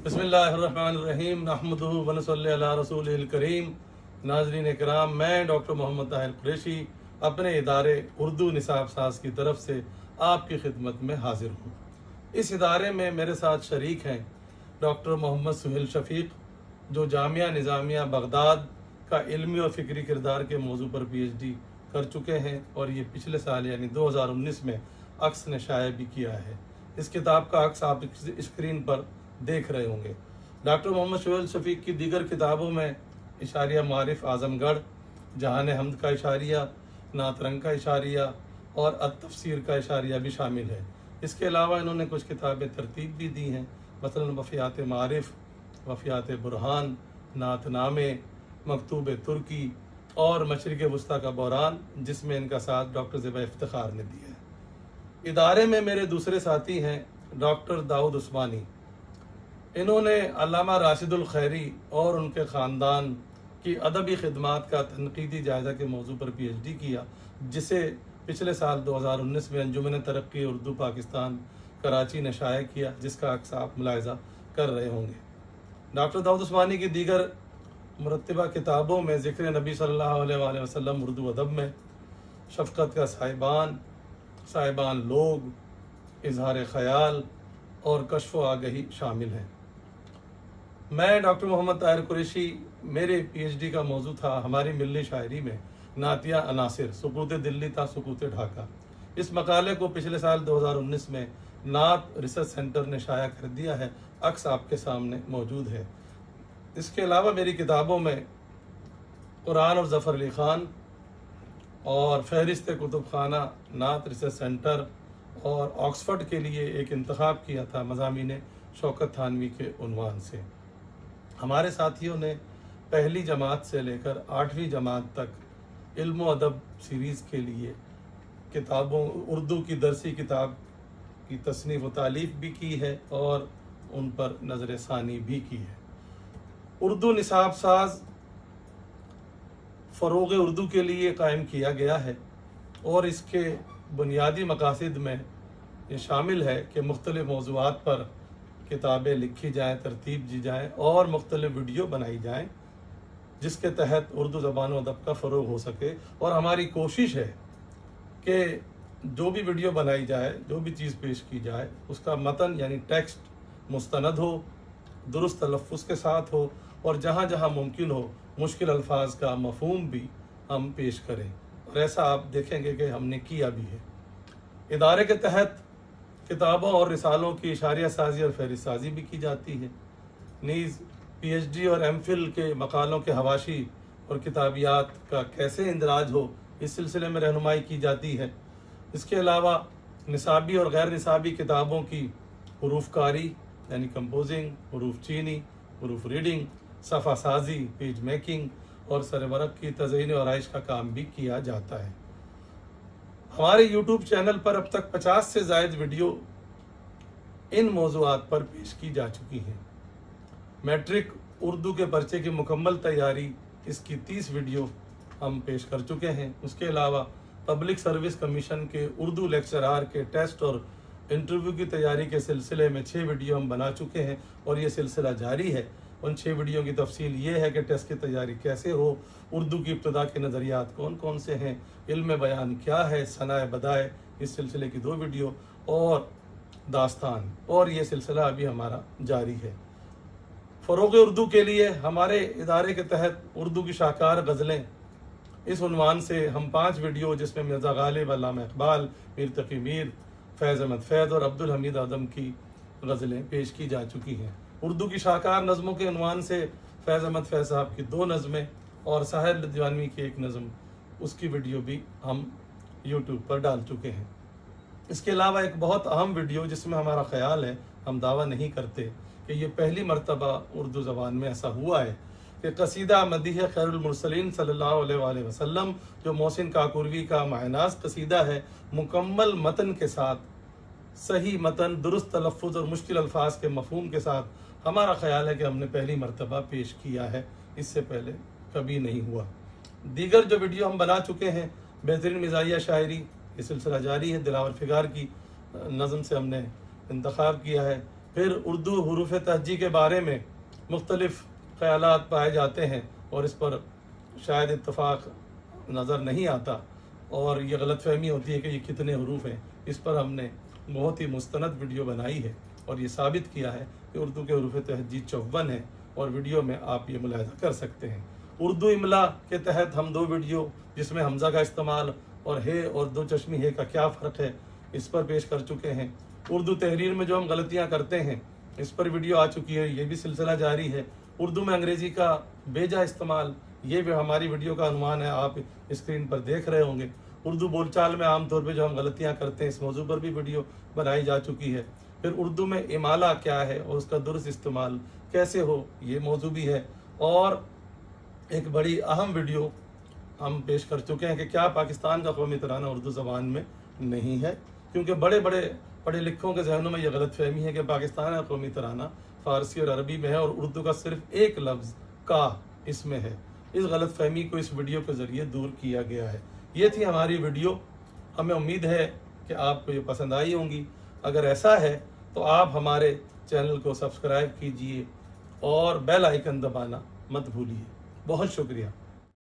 बिस्मिल्लाहिर्रहमानिर्रहीम नहमदुहु व नसल्ली अला रसूलिल करीम। नाज़रीन इकराम, मैं डॉक्टर मोहम्मद ताहिर कुरैशी अपने इदारे उर्दू निसाब साज की तरफ से आपकी खिदमत में हाजिर हूँ। इस इदारे में मेरे साथ शरीक हैं डॉक्टर मोहम्मद सुहेल शफीक, जो जामिया निज़ामिया बगदाद का इल्मी और फ़िक्री किरदार के मौजू पर PhD कर चुके हैं और ये पिछले साल यानी 2019 में अक्स ने शाया भी किया है। इस किताब का अक्स आप स्क्रीन पर देख रहे होंगे। डॉक्टर मोहम्मद सुहेल शफीक की दीगर किताबों में इशारिया मारिफ आजमगढ़, जहान हमद का इशारिया, नातरंग का इशारिया और अत-तफसीर का इशारिया भी शामिल है। इसके अलावा इन्होंने कुछ किताबें तरतीब भी दी हैं, मसलन वफ़ियात मारिफ, वफ़ियात बुरहान, नातनामे, मकतूब तुर्की और मशरिक़ वस्ता का बहरान, जिसमें इनका साथ डॉक्टर ज़िबा इफ्तिखार ने दिया है। इदारे में मेरे दूसरे साथी हैं डॉक्टर दाऊद उस्मानी। इन्होंने अल्लामा राशिदुल खैरी और उनके ख़ानदान की अदबी खिदमात का तनकीदी जायज़ा के मौजू पर PhD किया, जिसे पिछले साल 2019 में अंजुमन तरक्की उर्दू पाकिस्तान कराची ने शाया किया, जिसका अक्स आप मुलाहिज़ा कर रहे होंगे। डॉक्टर दाऊद उस्मानी की दीगर मुरत्तिबा किताबों में ज़िक्र नबी सल्लल्लाहु अलैहि वसल्लम उर्दू अदब में, शफ़क़त का साहिबान लोग, इजहार ख़याल और कश्फ़ आगही शामिल हैं। मैं डॉक्टर मोहम्मद ताहिर कुरैशी, मेरे PhD का मौजू था हमारी मिल्ली शायरी में नातिया अनासिर, सुकूत दिल्ली था सुकूत ढाका। इस मकाले को पिछले साल 2019 में नात रिसर्च सेंटर ने शाया कर दिया है। अक्स आपके सामने मौजूद है। इसके अलावा मेरी किताबों में कुरान और ज़फ़र अली ख़ान और फहरिस्त कुतुब खाना नात रिसर्च सेंटर और ऑक्सफर्ड के लिए एक इंतखाब किया था मज़ामीन शौकत थानवी के उन्वान से। हमारे साथियों ने पहली जमात से लेकर 8वीं जमात तक इल्म अदब सीरीज़ के लिए किताबों, उर्दू की दरसी किताब की तसनीफ़ व तालीफ़ भी की है और उन पर नज़र सानी भी की है। उर्दू निसाब साज फ़रोग़ उर्दू के लिए कायम किया गया है और इसके बुनियादी मकासद में ये शामिल है कि मुख्तलिफ़ मौज़ूआत पर किताबें लिखी जाएँ, तरतीब दी जाएँ और मुख्तलिफ़ वीडियो बनाई जाएँ, जिसके तहत उर्दू ज़बान व अदब का फ़रोग़ हो सके। और हमारी कोशिश है कि जो भी वीडियो बनाई जाए, जो भी चीज़ पेश की जाए, उसका मतन यानी टेक्स्ट मुस्तनद हो, दुरुस्त तलफ़्फ़ुज़ के साथ हो और जहाँ जहाँ मुमकिन हो मुश्किल अल्फाज का मफ़हूम भी हम पेश करें। और ऐसा आप देखेंगे कि हमने किया भी है। इदारे के तहत किताबों और रिसालों की इशारिया साजी और फहरिस्त साजी भी की जाती है। नीज़ PhD और MPhil के मकालों के हवाशी और किताबियात का कैसे इंदराज हो, इस सिलसिले में रहनुमाई की जाती है। इसके अलावा निसाबी और गैर निसाबी किताबों की हुरूफ कारी यानी कंपोजिंग, हुरूफ चीनी, हुरूफ रीडिंग, सफ़ा साजी, पेज मेकिंग और सरवरक की तज़यीन और आराइश का काम भी किया जाता है। हमारे YouTube चैनल पर अब तक 50 से ज़ायद वीडियो इन मौज़ूआत पर पेश की जा चुकी हैं। मैट्रिक उर्दू के पर्चे की मुकम्मल तैयारी, इसकी 30 वीडियो हम पेश कर चुके हैं। उसके अलावा पब्लिक सर्विस कमीशन के उर्दू लेक्चरार के टेस्ट और इंटरव्यू की तैयारी के सिलसिले में 6 वीडियो हम बना चुके हैं और ये सिलसिला जारी है। उन 6 वीडियो की तफसील ये है कि टेस्ट की तैयारी कैसे हो, उर्दू की इब्तदा के नज़रियात कौन कौन से हैं, इल्म बयान क्या है, सनाए बदाए, इस सिलसिले की 2 वीडियो और दास्तान, और ये सिलसिला अभी हमारा जारी है। फ़रोग़ उर्दू के लिए हमारे इदारे के तहत उर्दू की शाहकार गज़लें, इस उन्वान से हम 5 वीडियो, जिसमें मिर्ज़ा गालिब, अल्लामा इक़बाल, मीर तक़ी मीर, फैज़ अहमद फैज़ और अब्दुल हमीद आदम की गज़लें पेश की जा चुकी हैं। उर्दू की शाहकार नज़मों के उन्वान से फैज़ अहमद फैज़ साहब की 2 नज़में और साहिर लुधियानवी की 1 नज़म, उसकी वीडियो भी हम YouTube पर डाल चुके हैं। इसके अलावा एक बहुत अहम वीडियो, जिसमें हमारा ख्याल है, हम दावा नहीं करते कि ये पहली मरतबा उर्दू ज़बान में ऐसा हुआ है कि कसीदा मदीह खैरुल मुरसलीन सल्लल्लाहु अलैहि वसल्लम, जो मोहसिन काकुरवी का मायनाज़ कसीदा है, मुकम्मल मतन के साथ, सही मतन, दुरुस्त तलफ़्फ़ुज़ और मुश्किल अल्फाज के मफ़हूम के साथ, हमारा ख्याल है कि हमने पहली मरतबा पेश किया है। इससे पहले कभी नहीं हुआ। दीगर जो वीडियो हम बना चुके हैं, बेहतरीन मिज़ाहिया शायरी, ये सिलसिला जारी है। दिलावर फिगार की नज़म से हमने इंतखाब किया है फिर उर्दू हरूफ तहजी के बारे में मुख्तलिफ ख्यालात पाए जाते हैं और इस पर शायद इत्तफाक नज़र नहीं आता और ये गलतफहमी होती है कि ये कितने हरूफ हैं। इस पर हमने बहुत ही मुस्तनद वीडियो बनाई है और ये साबित किया है कि उर्दू के हरूफ तहजी 54 हैं और वीडियो में आप ये मुलाहिज़ा कर सकते हैं। उर्दू इमला के तहत हम 2 वीडियो जिसमें हमज़ा का इस्तेमाल और है और 2 चश्मी है का क्या फ़र्क है इस पर पेश कर चुके हैं। उर्दू तहरीर में जो हम गलतियाँ करते हैं इस पर वीडियो आ चुकी है, ये भी सिलसिला जारी है। उर्दू में अंग्रेज़ी का बेजा इस्तेमाल, ये भी हमारी वीडियो का अनुमान है, आप स्क्रीन पर देख रहे होंगे। उर्दू बोलचाल में आमतौर पे जो हम गलतियाँ करते हैं इस मौजू पर भी वीडियो बनाई जा चुकी है। फिर उर्दू में इमाला क्या है और उसका दुरुस्त इस्तेमाल कैसे हो, ये मौजू भी है। और एक बड़ी अहम वीडियो हम पेश कर चुके हैं कि क्या पाकिस्तान का कौमी तराना उर्दू ज़बान में नहीं है, क्योंकि बड़े बड़े पढ़े लिखों के जहनों में यह गलतफहमी है कि पाकिस्तान का कौमी तराना फ़ारसी और अरबी में है और उर्दू का सिर्फ एक लफ्ज़ का इसमें है। इस गलतफहमी को इस वीडियो के ज़रिए दूर किया गया है। ये थी हमारी वीडियो, हमें उम्मीद है कि आपको ये पसंद आई होंगी। अगर ऐसा है तो आप हमारे चैनल को सब्सक्राइब कीजिए और बेल आइकन दबाना मत भूलिए। बहुत शुक्रिया।